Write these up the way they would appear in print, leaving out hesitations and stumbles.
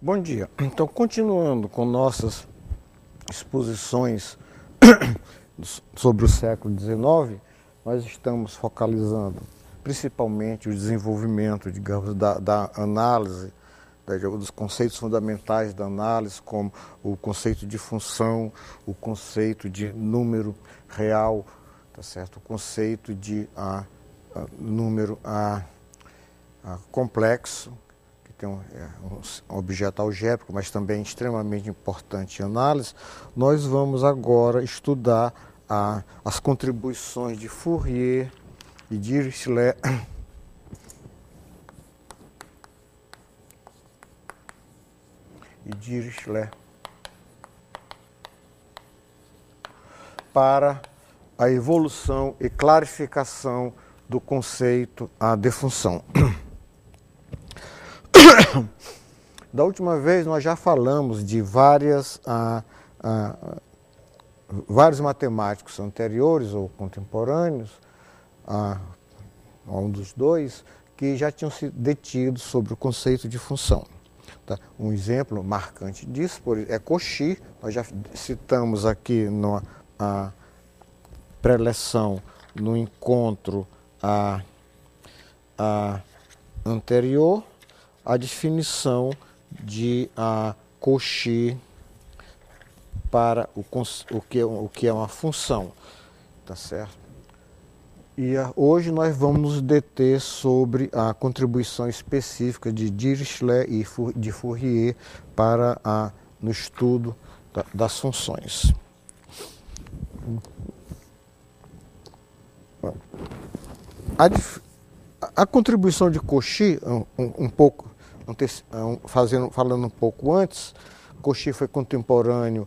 Bom dia. Então, continuando com nossas exposições sobre o século XIX, nós estamos focalizando principalmente o desenvolvimento, digamos, da análise, dos conceitos fundamentais da análise, como o conceito de função, o conceito de número real, tá certo? O conceito de número complexo, que tem um objeto algébrico, mas também extremamente importante em análise. Nós vamos agora estudar as contribuições de Fourier e Dirichlet para a evolução e clarificação do conceito de função. Da última vez nós já falamos de vários matemáticos anteriores ou contemporâneos, um dos dois, que já tinham se detido sobre o conceito de função. Tá? Um exemplo marcante disso é Cauchy. Nós já citamos aqui na pré-leção, no encontro anterior, a definição de Cauchy para o que é uma função, tá certo? E hoje nós vamos nos deter sobre a contribuição específica de Dirichlet e de Fourier no estudo das funções. A contribuição de Cauchy, falando um pouco antes, Cauchy foi contemporâneo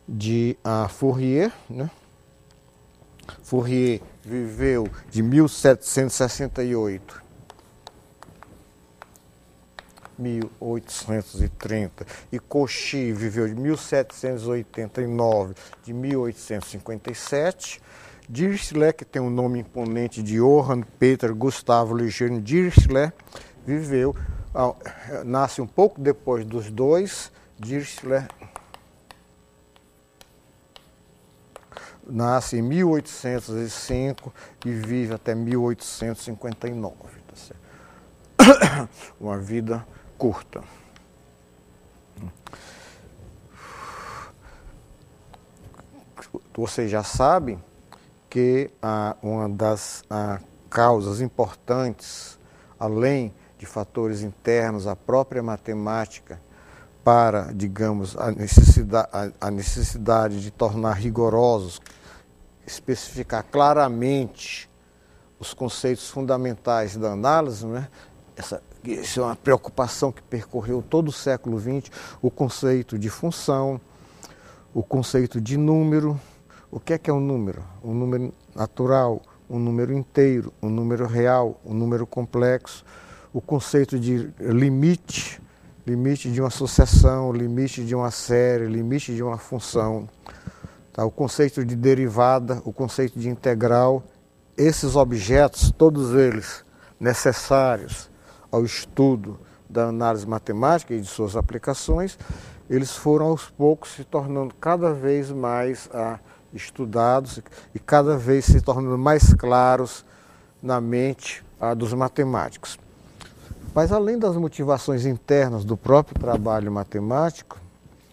de Fourier, né? Fourier viveu de 1768 a 1830 e Cauchy viveu de 1789 a 1857. Dirichlet, que tem um nome imponente de Johann Peter Gustav Lejeune Dirichlet, nasce um pouco depois dos dois. Dirichlet nasce em 1805 e vive até 1859. Tá certo? Uma vida curta. Vocês já sabem que uma das causas importantes, além de fatores internos à própria matemática, para, digamos, a necessidade de tornar rigorosos, especificar claramente os conceitos fundamentais da análise, né? Essa é uma preocupação que percorreu todo o século XX, o conceito de função, o conceito de número. O que é um número? Um número natural, um número inteiro, um número real, um número complexo, o conceito de limite de uma sucessão, limite de uma série, limite de uma função, tá? O conceito de derivada, o conceito de integral. Esses objetos, todos eles necessários ao estudo da análise matemática e de suas aplicações, eles foram aos poucos se tornando cada vez mais estudados e cada vez se tornando mais claros na mente dos matemáticos. Mas além das motivações internas do próprio trabalho matemático,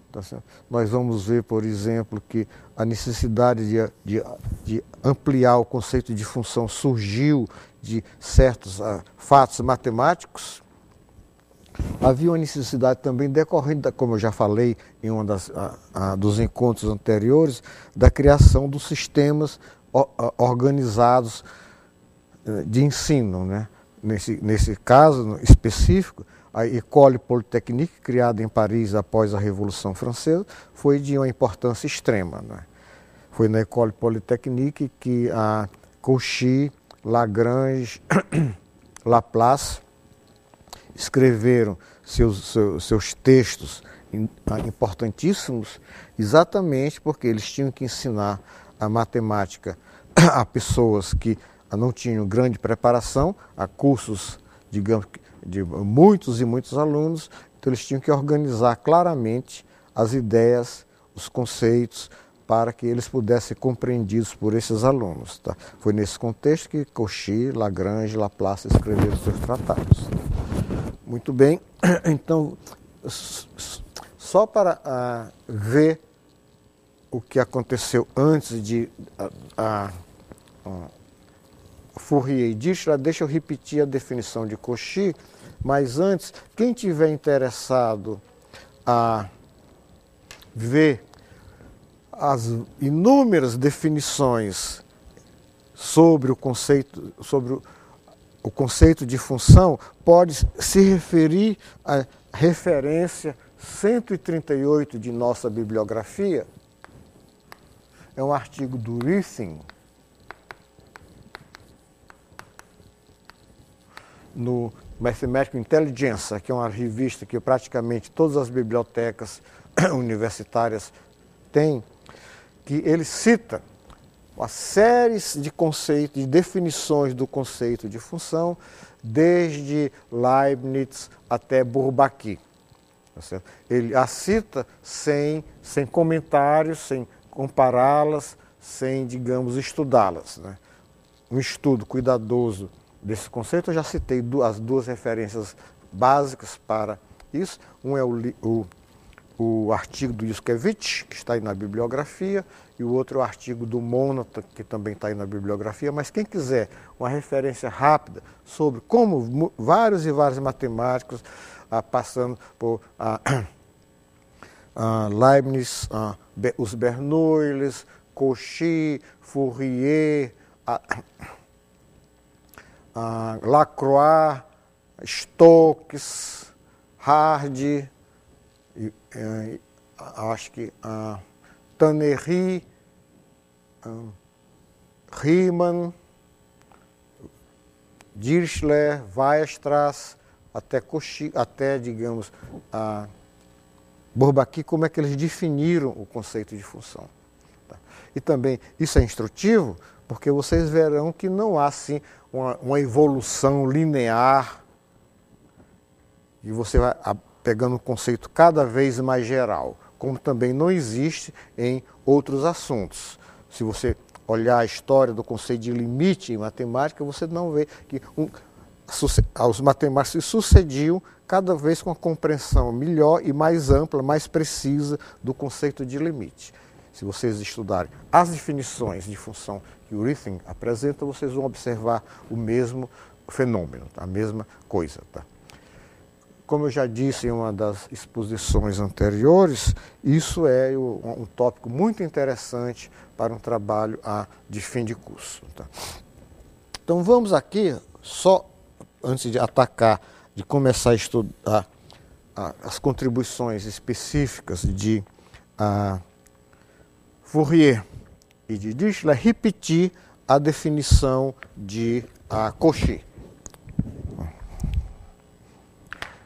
tá certo? Nós vamos ver, por exemplo, que a necessidade de ampliar o conceito de função surgiu de certos fatos matemáticos. Havia uma necessidade também decorrente, como eu já falei em um dos encontros anteriores, da criação dos sistemas organizados de ensino, né? Nesse caso específico, a École Polytechnique, criada em Paris após a Revolução Francesa, foi de uma importância extrema, né? Foi na École Polytechnique que Cauchy, Lagrange, Laplace escreveram seus textos importantíssimos, exatamente porque eles tinham que ensinar a matemática a pessoas que não tinham grande preparação, a cursos, digamos, de muitos e muitos alunos. Então Então eles tinham que organizar claramente as ideias, os conceitos, para que eles pudessem ser compreendidos por esses alunos. Tá? Foi nesse contexto que Cauchy, Lagrange e Laplace escreveram seus tratados. Muito bem, então, só para ver o que aconteceu antes de Fourier e Dirichlet, deixa eu repetir a definição de Cauchy, mas antes, quem tiver interessado a ver as inúmeras definições sobre o conceito de função, pode se referir à referência 138 de nossa bibliografia. É um artigo do Rithing, no Mathematical Intelligence, que é uma revista que praticamente todas as bibliotecas universitárias têm, que ele cita uma série de conceitos, de definições do conceito de função, desde Leibniz até Bourbaki. Tá, ele a cita sem comentários, sem compará-las, sem, digamos, estudá-las. Né? Um estudo cuidadoso desse conceito, eu já citei as duas referências básicas para isso. Um é o artigo do Yushkevich, que está aí na bibliografia, e o outro é o artigo do Monod, que também está aí na bibliografia. Mas quem quiser uma referência rápida sobre como vários e vários matemáticos, passando por Leibniz, os Bernoullis, Cauchy, Fourier, Lacroix, Stokes, Hardy, acho que Tannery, Riemann, Dirichlet, Weierstrass, até Cauchy, até, digamos, Bourbaki, como é que eles definiram o conceito de função. Tá? E também, isso é instrutivo, porque vocês verão que não há, assim, uma evolução linear, e você vai pegando um conceito cada vez mais geral, como também não existe em outros assuntos. Se você olhar a história do conceito de limite em matemática, você não vê que os matemáticos se sucediam cada vez com uma compreensão melhor e mais ampla, mais precisa do conceito de limite. Se vocês estudarem as definições de função que o Rithing apresenta, vocês vão observar o mesmo fenômeno, a mesma coisa. Tá? Como eu já disse em uma das exposições anteriores, isso é um tópico muito interessante para um trabalho de fim de curso. Tá? Então vamos aqui, só antes de atacar, de começar a estudar as contribuições específicas de Fourier e de Dirichlet, repetir a definição de Cauchy.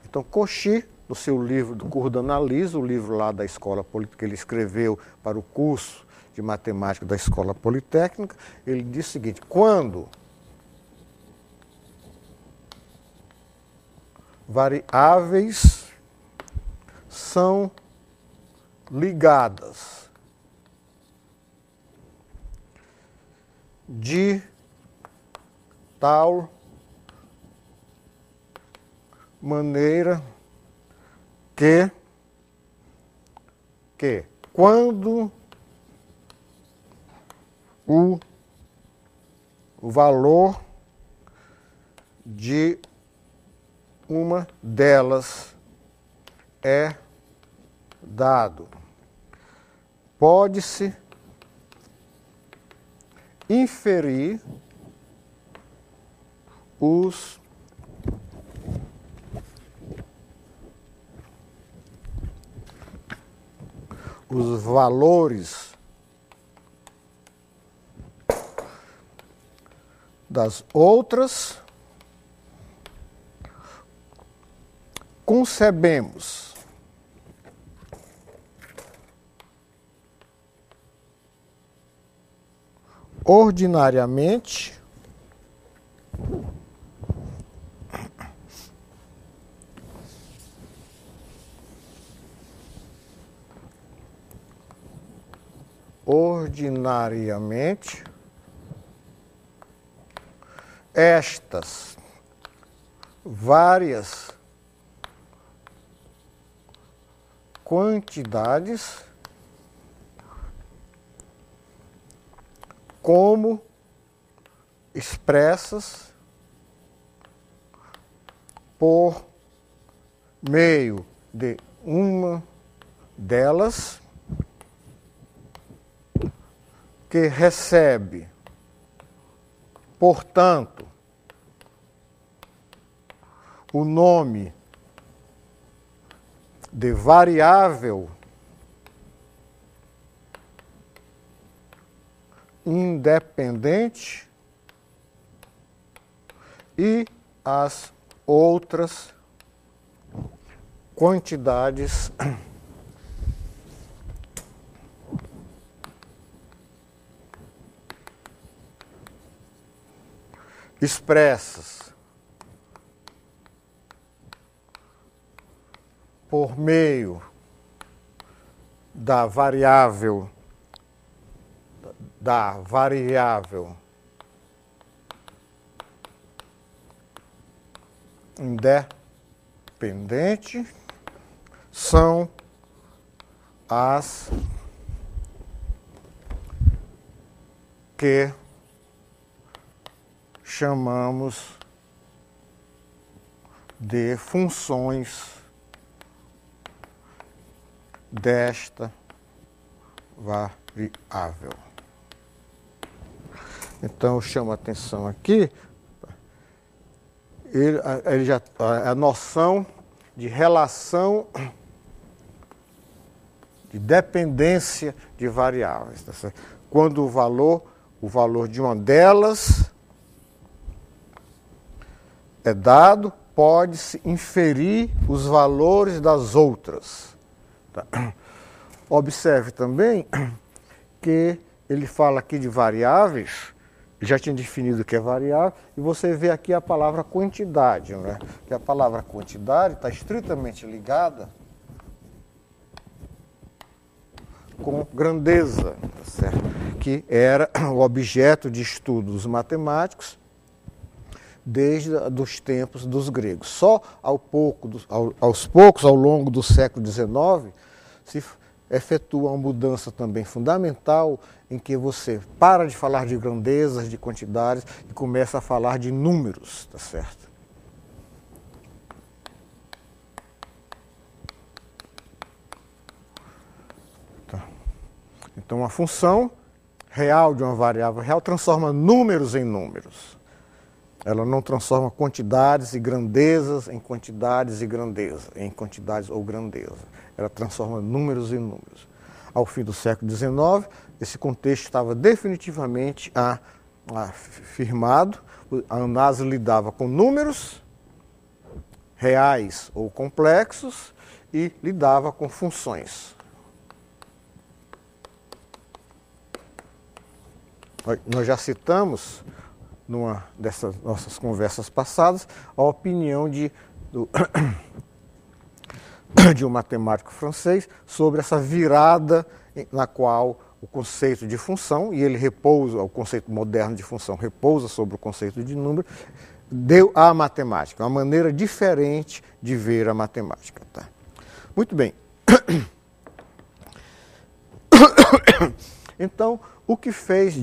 Então, Cauchy, no seu livro do Cours d'Analyse, o livro lá da Escola Politécnica, que ele escreveu para o curso de matemática da Escola Politécnica, ele diz o seguinte: quando variáveis são ligadas de tal maneira que quando o valor de uma delas é dado, pode-se inferir os valores das outras, concebemos ordinariamente ordinariamente estas várias quantidades como expressas por meio de uma delas que recebe, portanto, o nome de variável independente e as outras quantidades expressas por meio da variável independente são as que chamamos de funções desta variável. Então, eu chamo a atenção aqui, a noção de relação de dependência de variáveis. Tá certo? Quando o valor de uma delas é dado, pode-se inferir os valores das outras. Tá? Observe também que ele fala aqui de variáveis, já tinha definido o que é variável, e você vê aqui a palavra quantidade, né? Que a palavra quantidade está estritamente ligada com grandeza, tá certo? Que era o objeto de estudos matemáticos desde os tempos dos gregos. Só aos poucos, ao longo do século XIX, se efetua uma mudança também fundamental em que você para de falar de grandezas, de quantidades e começa a falar de números, tá certo? Tá. Então, a função real de uma variável real transforma números em números. Ela não transforma quantidades e grandezas em quantidades e grandeza, em quantidades ou grandeza. Ela transforma números em números. Ao fim do século XIX, esse contexto estava definitivamente firmado. A análise lidava com números reais ou complexos e lidava com funções. Nós já citamos, numa dessas nossas conversas passadas, a opinião de um matemático francês sobre essa virada na qual o conceito de função, e ele repousa, o conceito moderno de função repousa sobre o conceito de número, deu à matemática, uma maneira diferente de ver a matemática. Tá? Muito bem. Então, o que fez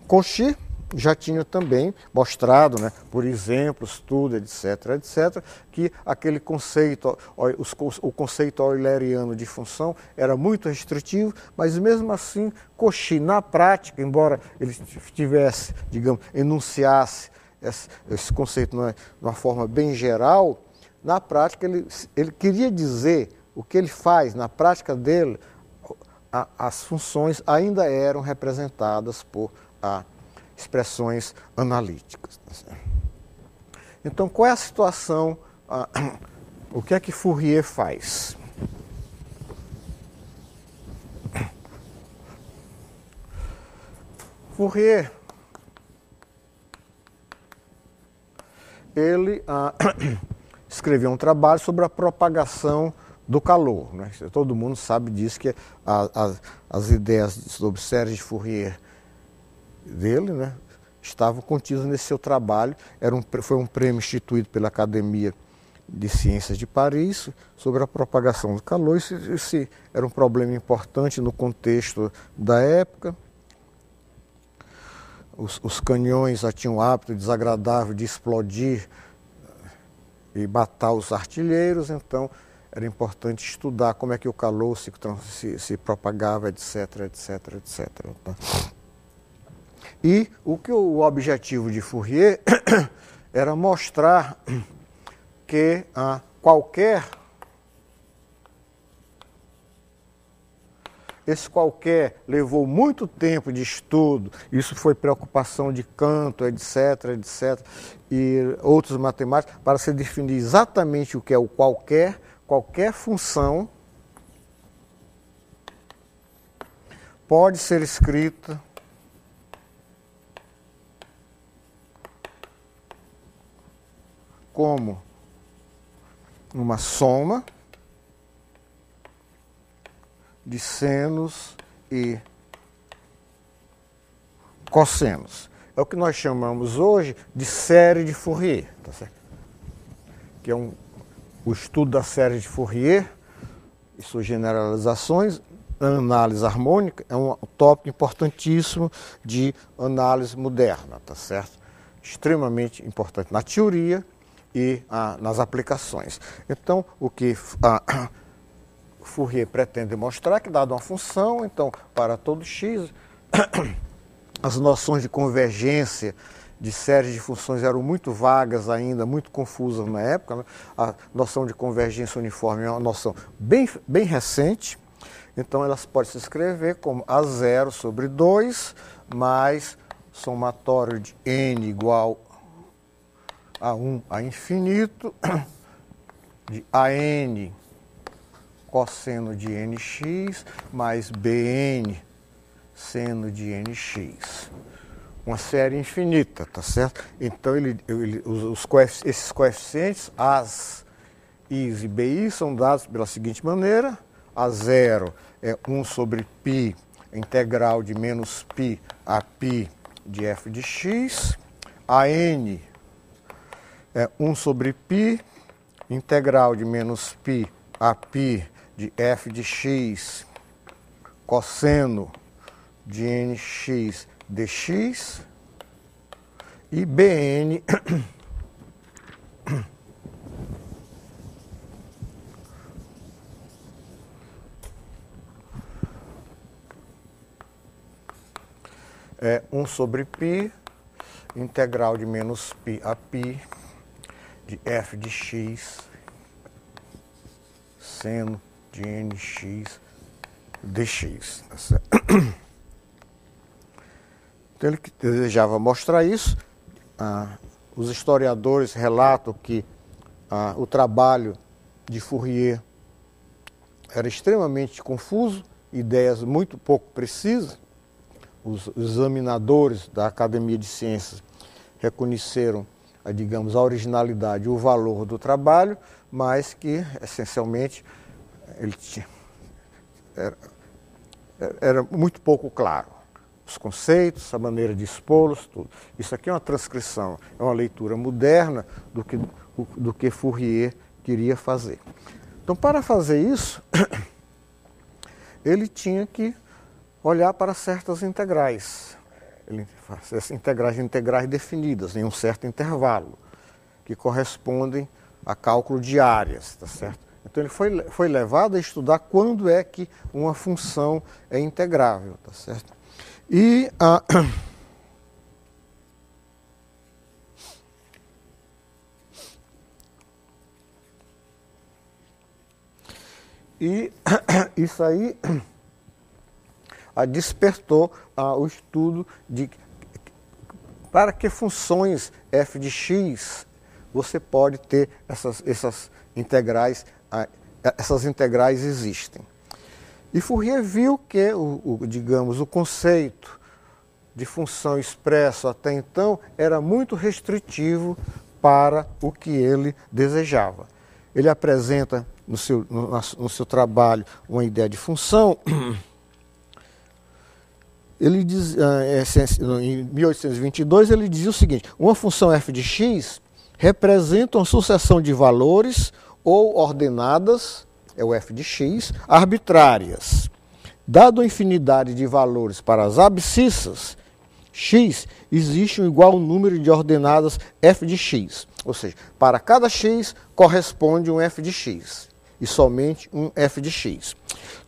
Cauchy já tinha também mostrado, né, por exemplos, tudo, etc., que aquele conceito, o conceito euleriano de função era muito restritivo, mas mesmo assim, Cauchy, na prática, embora ele tivesse, digamos, enunciasse esse conceito de uma forma bem geral, na prática ele queria dizer o que ele faz, na prática dele, as funções ainda eram representadas por expressões analíticas. Então, qual é a situação? O que é que Fourier faz? Fourier, ele escreveu um trabalho sobre a propagação do calor, né? Todo mundo sabe disso, que as ideias sobre séries de Fourier dele, né, estavam contidas nesse seu trabalho. Foi um prêmio instituído pela Academia de Ciências de Paris sobre a propagação do calor. Esse era um problema importante no contexto da época. Os canhões já tinham o hábito desagradável de explodir e matar os artilheiros, então era importante estudar como é que o calor se propagava, etc, etc, etc. E o objetivo de Fourier era mostrar que esse qualquer levou muito tempo de estudo, isso foi preocupação de Cantor, etc, etc, e outros matemáticos, para se definir exatamente o que é o qualquer função pode ser escrita como uma soma de senos e cossenos. É o que nós chamamos hoje de série de Fourier, tá certo? Que é o estudo da série de Fourier e suas generalizações. A análise harmônica é um tópico importantíssimo de análise moderna, tá certo? Extremamente importante na teoria e nas aplicações. Então, o que Fourier pretende mostrar é que, dada uma função, então, para todo x, as noções de convergência de séries de funções eram muito vagas ainda, muito confusas na época, né? A noção de convergência uniforme é uma noção bem recente, então elas podem se escrever como A0 sobre 2 mais somatório de n igual a 1 a infinito de AN cosseno de nx mais BN seno de nx. Uma série infinita, tá certo? Então esses coeficientes, As, Is e Bi, são dados pela seguinte maneira: A0 é 1 sobre π, integral de menos π a π de f de x. AN é 1 sobre π, integral de menos π a π de f de x, cosseno de nx dx, e Bn é 1 sobre π, integral de menos π a π de f de x, seno de nx dx. Tá certo? Então ele desejava mostrar isso. Os historiadores relatam que o trabalho de Fourier era extremamente confuso, ideias muito pouco precisas. Os examinadores da Academia de Ciências reconheceram, digamos, a originalidade e o valor do trabalho, mas que, essencialmente, ele era muito pouco claro. Os conceitos, a maneira de expô-los, tudo. Isso aqui é uma transcrição, é uma leitura moderna do que Fourier queria fazer. Então, para fazer isso, ele tinha que olhar para certas integrais. Ele faz integrais definidas em um certo intervalo, que correspondem a cálculo de áreas, tá certo? Então ele foi levado a estudar quando é que uma função é integrável, tá certo? E isso aí despertou o estudo de para que funções f de x você pode ter essas integrais, essas integrais existem. E Fourier viu que, digamos, o conceito de função expresso até então era muito restritivo para o que ele desejava. ele apresenta no seu trabalho uma ideia de função. Ele diz, em 1822, ele dizia o seguinte: uma função f de x representa uma sucessão de valores ou ordenadas, é o f de x, arbitrárias. Dado a infinidade de valores para as abscissas x, existe um igual número de ordenadas f de x. Ou seja, para cada x corresponde um f de x e somente um f de x.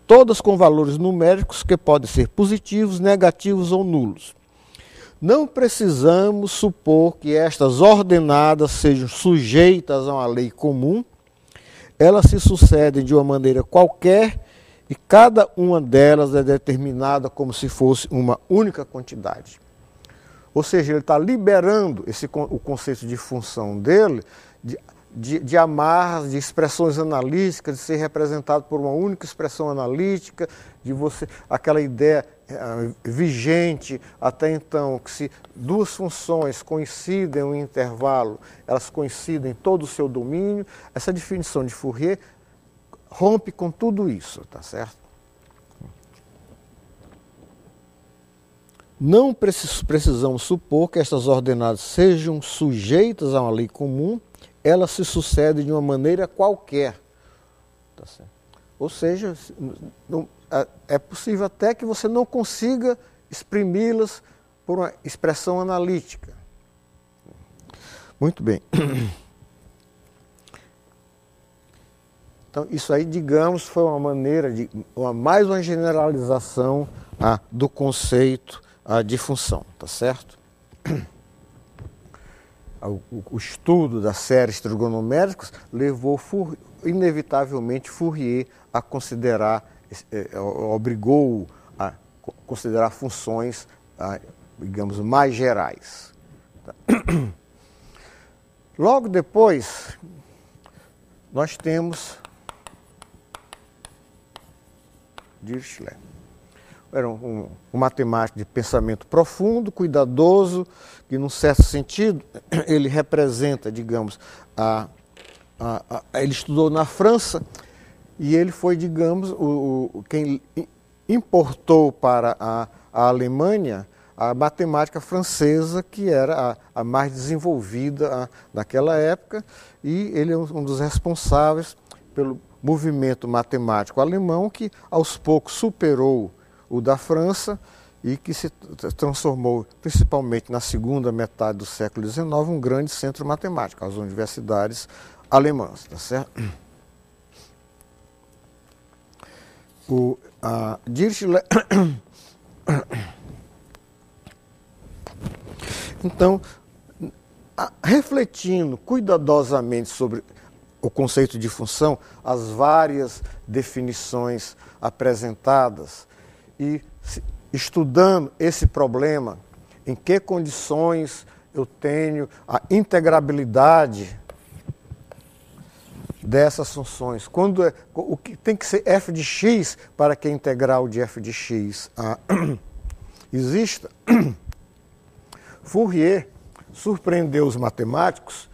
Todas com valores numéricos que podem ser positivos, negativos ou nulos. Não precisamos supor que estas ordenadas sejam sujeitas a uma lei comum. Elas se sucedem de uma maneira qualquer e cada uma delas é determinada como se fosse uma única quantidade. Ou seja, ele está liberando o conceito de função dele de amarras, de expressões analíticas, de ser representado por uma única expressão analítica, de você, aquela ideia vigente até então, que se duas funções coincidem em um intervalo, elas coincidem em todo o seu domínio. Essa definição de Fourier rompe com tudo isso, tá certo? Não precisamos supor que estas ordenadas sejam sujeitas a uma lei comum, elas se sucedem de uma maneira qualquer. Tá certo? Ou seja, é possível até que você não consiga exprimi-las por uma expressão analítica. Muito bem. Então, isso aí, digamos, foi uma maneira de mais uma generalização do conceito de função, tá certo? O estudo das séries trigonométricas levou inevitavelmente Fourier a considerar, obrigou a considerar funções, digamos, mais gerais. Logo depois, nós temos Dirichlet. Era um matemático de pensamento profundo, cuidadoso, que, num certo sentido, ele representa, digamos, ele estudou na França e ele foi, digamos, quem importou para a Alemanha a matemática francesa, que era a mais desenvolvida naquela época, e ele é um dos responsáveis pelo movimento matemático alemão, que aos poucos superou o da França e que se transformou, principalmente na segunda metade do século XIX, um grande centro matemático, as universidades alemãs, tá certo? Dirichlet, então, refletindo cuidadosamente sobre o conceito de função, as várias definições apresentadas, e estudando esse problema, em que condições eu tenho a integrabilidade dessas funções, o que tem que ser f de x para que a integral de f de x exista. Fourier surpreendeu os matemáticos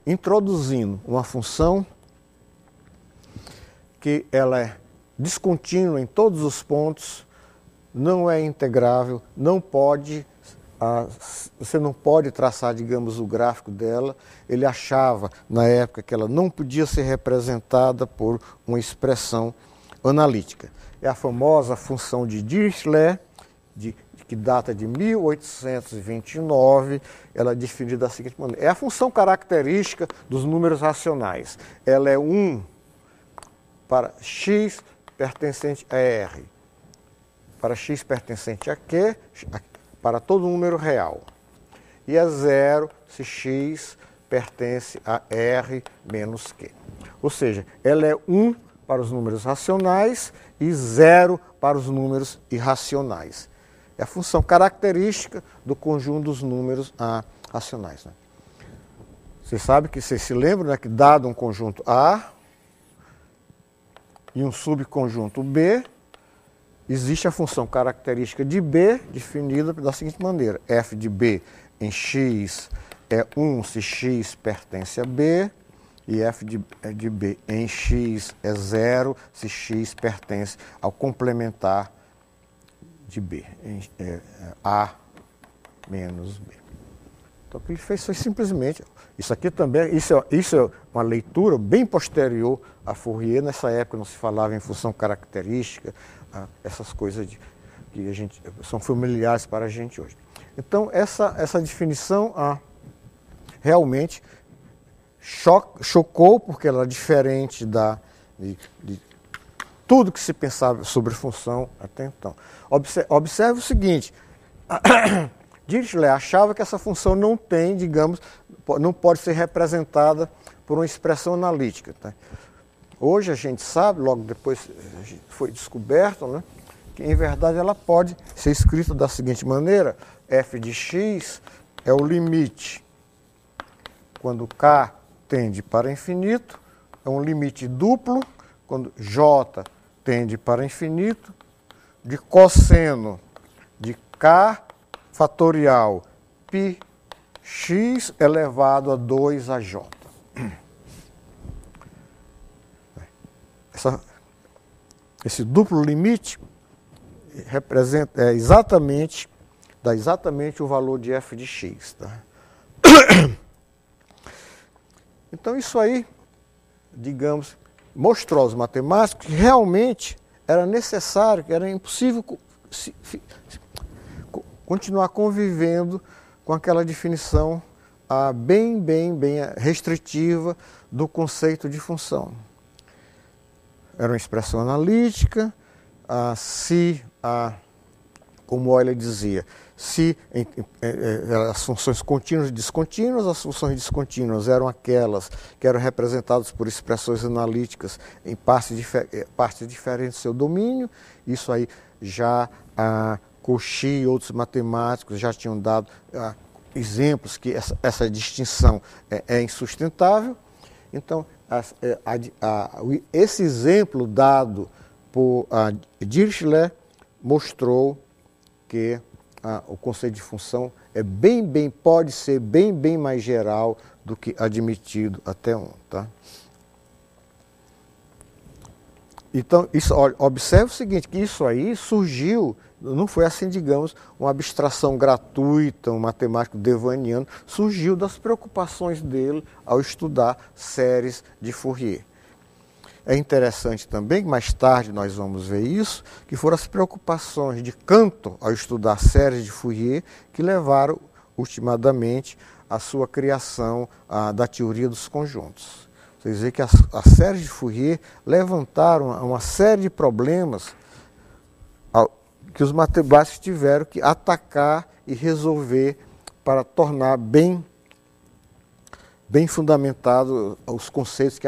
introduzindo uma função que ela é descontínua em todos os pontos, não é integrável, você não pode traçar, digamos, o gráfico dela. Ele achava, na época, que ela não podia ser representada por uma expressão analítica. É a famosa função de Dirichlet, que data de 1829, ela é definida da seguinte maneira. É a função característica dos números racionais. Ela é 1 para x pertencente a R, para x pertencente a Q, para todo número real. E é 0 se x pertence a R menos Q. Ou seja, ela é 1 para os números racionais e 0 para os números irracionais. É a função característica do conjunto dos números racionais. Né? Você sabe que, você se lembra, né, que dado um conjunto A e um subconjunto B, existe a função característica de B, definida da seguinte maneira. F de B em x é 1 se x pertence a B, e f de b em x é zero se x pertence ao complementar de b, a menos b. Então o que ele fez foi simplesmente, isso aqui também, isso é uma leitura bem posterior a Fourier. Nessa época não se falava em função característica, essas coisas que são familiares para a gente hoje. Então essa definição realmente chocou, porque ela é diferente de tudo que se pensava sobre função até então. Observe o seguinte, Dirichlet achava que essa função não tem, digamos, não pode ser representada por uma expressão analítica. Tá? Hoje a gente sabe, logo depois foi descoberto, né, que em verdade ela pode ser escrita da seguinte maneira: f de x é o limite quando k tende para infinito, é um limite duplo quando j tende para infinito, de cosseno de k fatorial πx elevado a 2aj. Esse duplo limite dá exatamente o valor de f de x. Tá? Então isso aí, digamos, mostrou aos matemáticos que realmente era necessário, que era impossível continuar convivendo com aquela definição bem restritiva do conceito de função. Era uma expressão analítica, como Euler dizia, se as funções contínuas e descontínuas, as funções descontínuas eram aquelas que eram representadas por expressões analíticas em partes diferentes do seu domínio. Isso aí já Cauchy e outros matemáticos já tinham dado exemplos que essa distinção é insustentável. Então, esse exemplo dado por Dirichlet mostrou que o conceito de função pode ser bem mais geral do que admitido até ontem. Tá? Então, observe o seguinte, que isso aí surgiu, não foi assim, digamos, uma abstração gratuita, um matemático devaniano, surgiu das preocupações dele ao estudar séries de Fourier. É interessante também, mais tarde nós vamos ver isso, que foram as preocupações de Cantor ao estudar séries de Fourier que levaram, ultimadamente, à sua criação da teoria dos conjuntos. Quer dizer que as séries de Fourier levantaram uma série de problemas que os matemáticos tiveram que atacar e resolver para tornar bem fundamentados os conceitos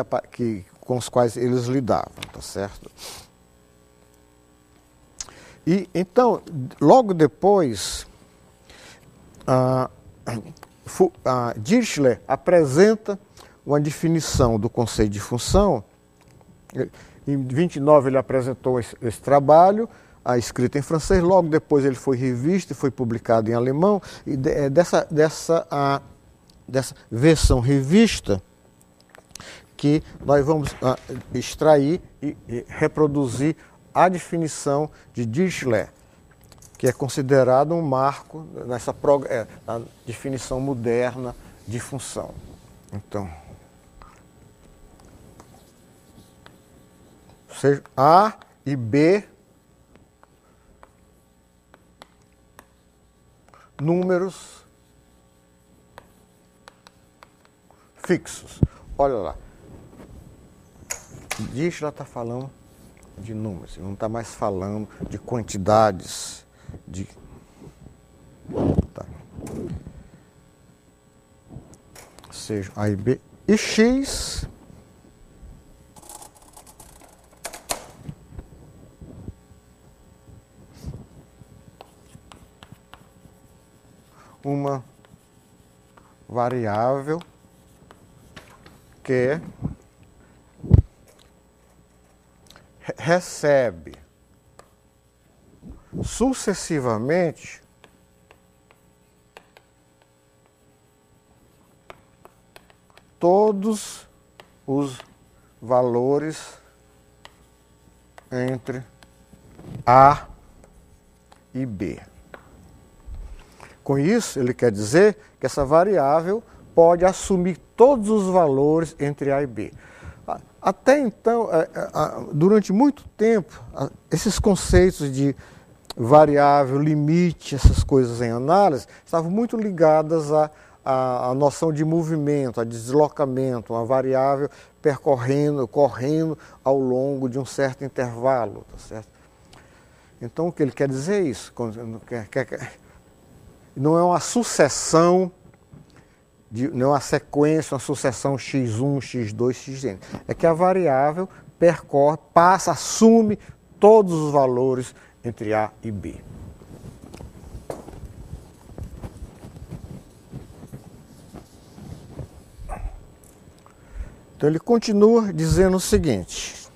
com os quais eles lidavam, tá certo? E então, logo depois, Dirichlet apresenta uma definição do conceito de função. Em 29 ele apresentou esse trabalho, escrito em francês, logo depois ele foi revisto e foi publicado em alemão, e dessa versão revista que nós vamos extrair e reproduzir a definição de Dirichlet, que é considerado um marco nessa a definição moderna de função. Então, seja A e B números fixos. Olha lá. Dirichlet está falando de números, não está mais falando de quantidades. Tá. Seja A e B e X uma variável que recebe sucessivamente todos os valores entre A e B. Com isso, ele quer dizer que essa variável pode assumir todos os valores entre A e B. Até então, durante muito tempo, esses conceitos de variável, limite, essas coisas em análise, estavam muito ligadas à noção de movimento, a deslocamento, uma variável correndo ao longo de um certo intervalo, tá certo? Então, o que ele quer dizer é isso. Não é uma sucessão, não é uma sequência, uma sucessão x1, x2, xn. É que a variável assume todos os valores entre A e B. Então ele continua dizendo o seguinte: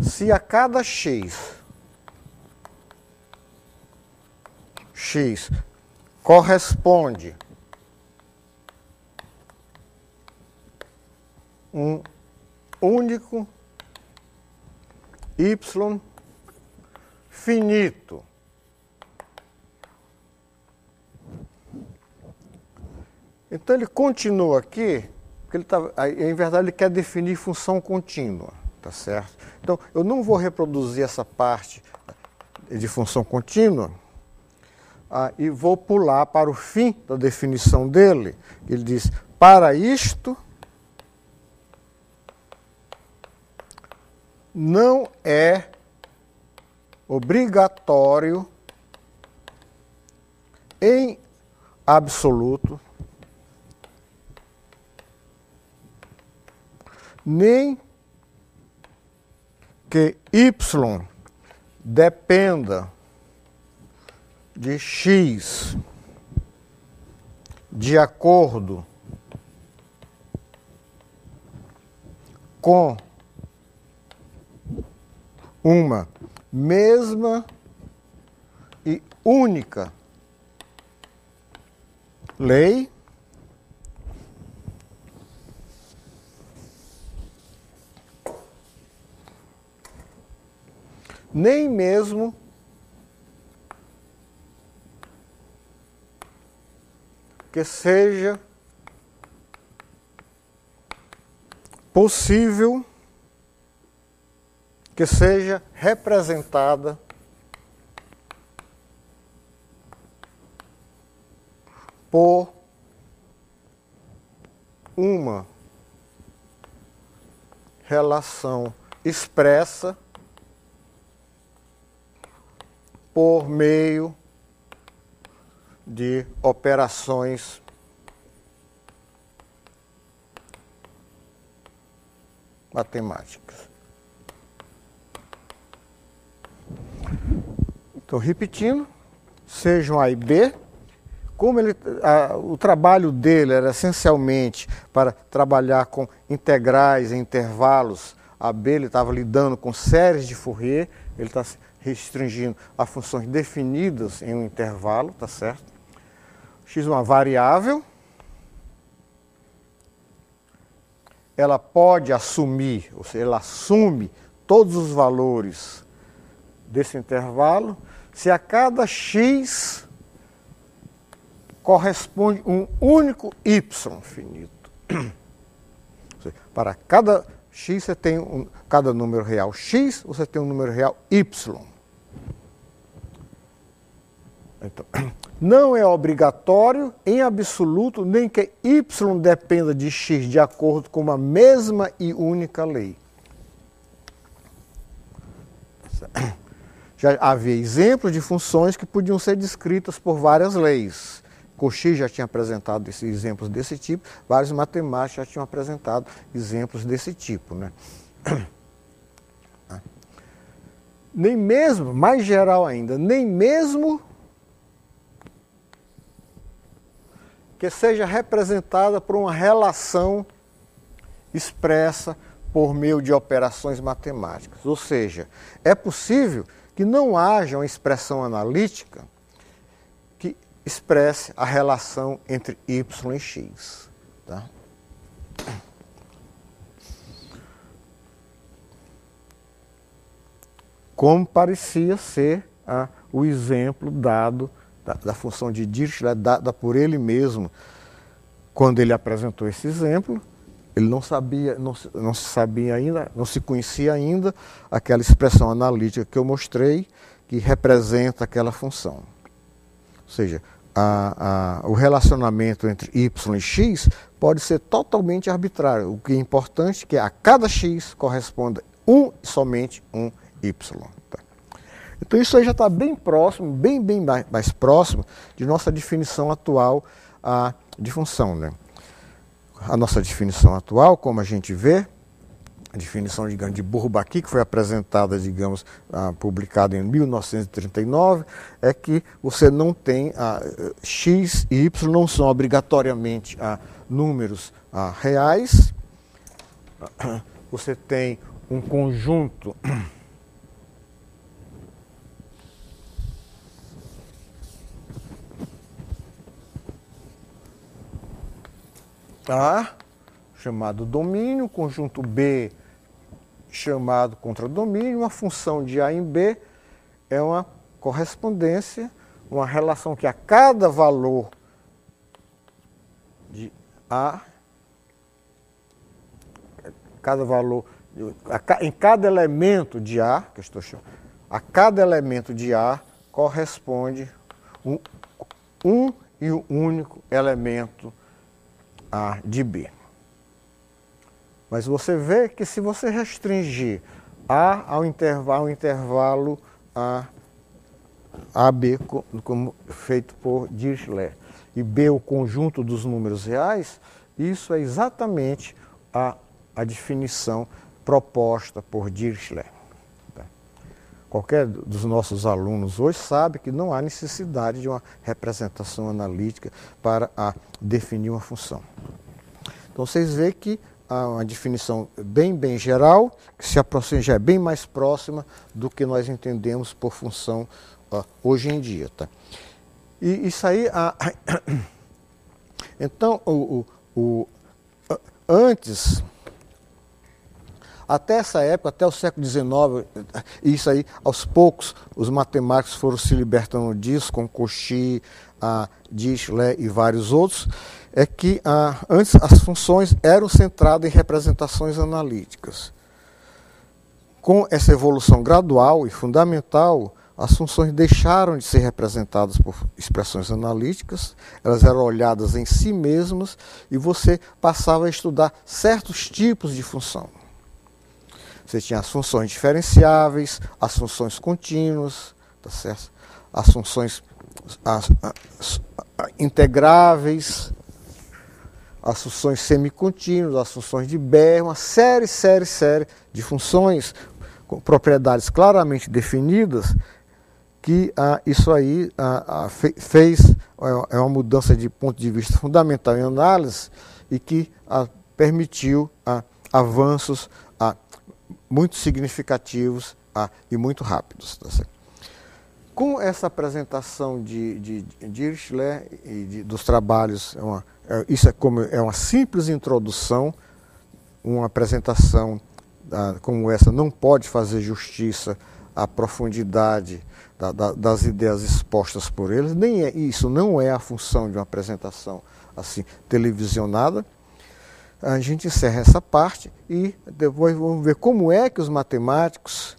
se a cada x corresponde um único y finito, então ele continua aqui, porque em verdade ele quer definir função contínua, tá certo? Então eu não vou reproduzir essa parte de função contínua, e vou pular para o fim da definição dele. Ele diz: para isto não é obrigatório em absoluto nem que y dependa de x de acordo com uma mesma e única lei, nem mesmo que seja possível que seja representada por uma relação expressa por meio de operações matemáticas. Então, repetindo, sejam A e B, como o trabalho dele era essencialmente para trabalhar com integrais em intervalos, a B ele estava lidando com séries de Fourier, ele está se restringindo a funções definidas em um intervalo, tá certo? X é uma variável, ela pode assumir, ou seja, ela assume todos os valores desse intervalo, se a cada x corresponde um único y finito. Para cada x você tem cada número real x, você tem um número real y. Então, não é obrigatório, em absoluto, nem que y dependa de x de acordo com uma mesma e única lei. Já havia exemplos de funções que podiam ser descritas por várias leis. Cauchy já tinha apresentado esses exemplos desse tipo, vários matemáticos já tinham apresentado exemplos desse tipo, né? Nem mesmo, mais geral ainda, nem mesmo que seja representada por uma relação expressa por meio de operações matemáticas. Ou seja, é possível que não haja uma expressão analítica que expresse a relação entre y e x. Tá? Como parecia ser o exemplo dado da função de Dirichlet, dada por ele mesmo. Quando ele apresentou esse exemplo, ele não se sabia ainda, não se conhecia ainda aquela expressão analítica que eu mostrei, que representa aquela função. Ou seja, o relacionamento entre y e x pode ser totalmente arbitrário. O que é importante é que a cada x corresponda somente um y. Tá? Então isso aí já está bem próximo, bem mais próximo de nossa definição atual de função. Né? A nossa definição atual, como a gente vê, a definição, digamos, de Bourbaki, que foi apresentada, digamos, publicada em 1939, é que você não tem x e y não são obrigatoriamente números reais. Você tem um conjunto A chamado domínio, conjunto B chamado contradomínio, uma função de A em B é uma correspondência, uma relação que a cada valor de A, em cada elemento de A, que eu estou chamando, a cada elemento de A corresponde um e o único elemento de B. Mas você vê que se você restringir A ao intervalo AB, como feito por Dirichlet, e B o conjunto dos números reais, isso é exatamente a definição proposta por Dirichlet. Qualquer dos nossos alunos hoje sabe que não há necessidade de uma representação analítica para definir uma função. Então vocês veem que há uma definição bem geral, que se aproxima, já é bem mais próxima do que nós entendemos por função hoje em dia. Tá? E isso aí, então, antes, até essa época, até o século XIX, isso aí, aos poucos, os matemáticos foram se libertando disso, com Cauchy, Dirichlet e vários outros, é que antes as funções eram centradas em representações analíticas. Com essa evolução gradual e fundamental, as funções deixaram de ser representadas por expressões analíticas, elas eram olhadas em si mesmas e você passava a estudar certos tipos de função. Você tinha as funções diferenciáveis, as funções contínuas, tá certo? As funções integráveis, as funções semicontínuas, as funções de Baire, uma série de funções com propriedades claramente definidas, que isso aí fez uma mudança de ponto de vista fundamental em análise e que permitiu avanços muito significativos e muito rápidos. Tá certo? Com essa apresentação de Dirichlet e dos trabalhos, isso é uma simples introdução, uma apresentação como essa não pode fazer justiça à profundidade das ideias expostas por eles, isso não é a função de uma apresentação assim televisionada. A gente encerra essa parte e depois vamos ver como é que os matemáticos,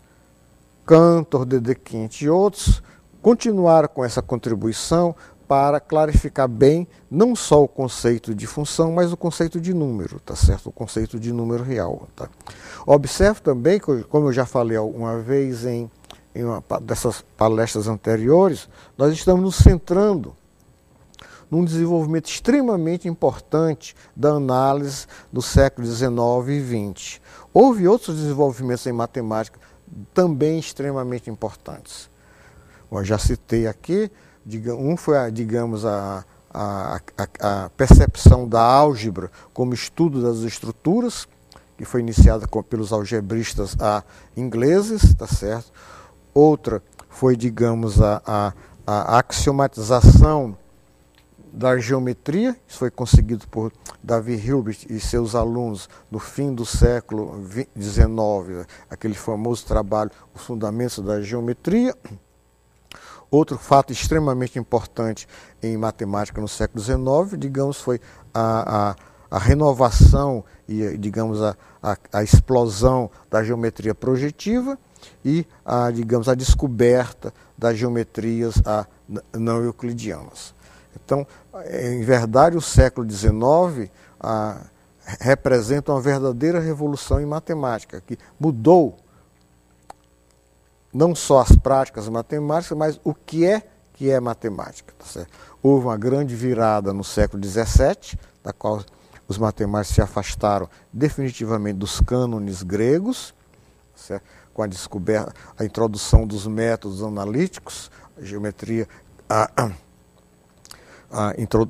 Cantor, Dedekind e outros, continuaram com essa contribuição para clarificar bem não só o conceito de função, mas o conceito de número, tá certo? O conceito de número real. Tá? Observe também, como eu já falei uma vez em uma dessas palestras anteriores, nós estamos nos centrando num desenvolvimento extremamente importante da análise do século XIX e XX. Houve outros desenvolvimentos em matemática também extremamente importantes. Eu já citei aqui, um foi, digamos, a percepção da álgebra como estudo das estruturas, que foi iniciada pelos algebristas ingleses, tá certo? Outra foi, digamos, a axiomatização da geometria, isso foi conseguido por David Hilbert e seus alunos no fim do século XIX, aquele famoso trabalho, Os Fundamentos da Geometria. Outro fato extremamente importante em matemática no século XIX, digamos, foi a renovação e, digamos, a explosão da geometria projetiva e, digamos, a descoberta das geometrias não euclidianas. Então, em verdade, o século XIX representa uma verdadeira revolução em matemática, que mudou não só as práticas matemáticas, mas o que é matemática. Tá certo? Houve uma grande virada no século XVII, da qual os matemáticos se afastaram definitivamente dos cânones gregos, certo? Com a descoberta, a introdução dos métodos analíticos, a geometria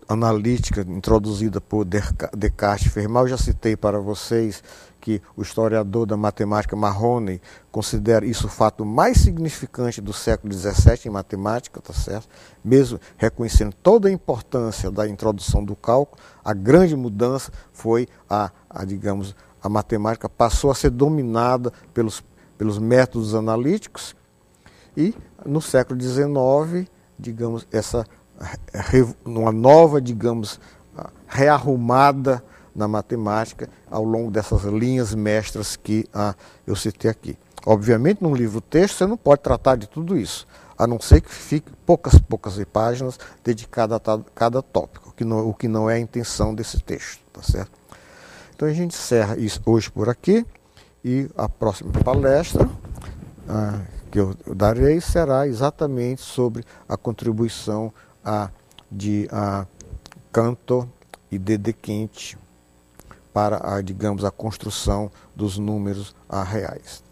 analítica introduzida por Descartes e Fermat. Eu já citei para vocês que o historiador da matemática Mahoney considera isso o fato mais significante do século XVII em matemática, tá certo? Mesmo reconhecendo toda a importância da introdução do cálculo, a grande mudança foi digamos, a matemática passou a ser dominada pelos métodos analíticos e no século XIX, digamos, uma nova, digamos, rearrumada na matemática ao longo dessas linhas mestras que eu citei aqui. Obviamente, num livro-texto, você não pode tratar de tudo isso, a não ser que fique poucas páginas dedicadas a cada tópico, o que não é a intenção desse texto, tá certo? Então a gente encerra isso hoje por aqui e a próxima palestra que eu darei será exatamente sobre a contribuição de Cantor e Dedekind para, digamos, a construção dos números reais.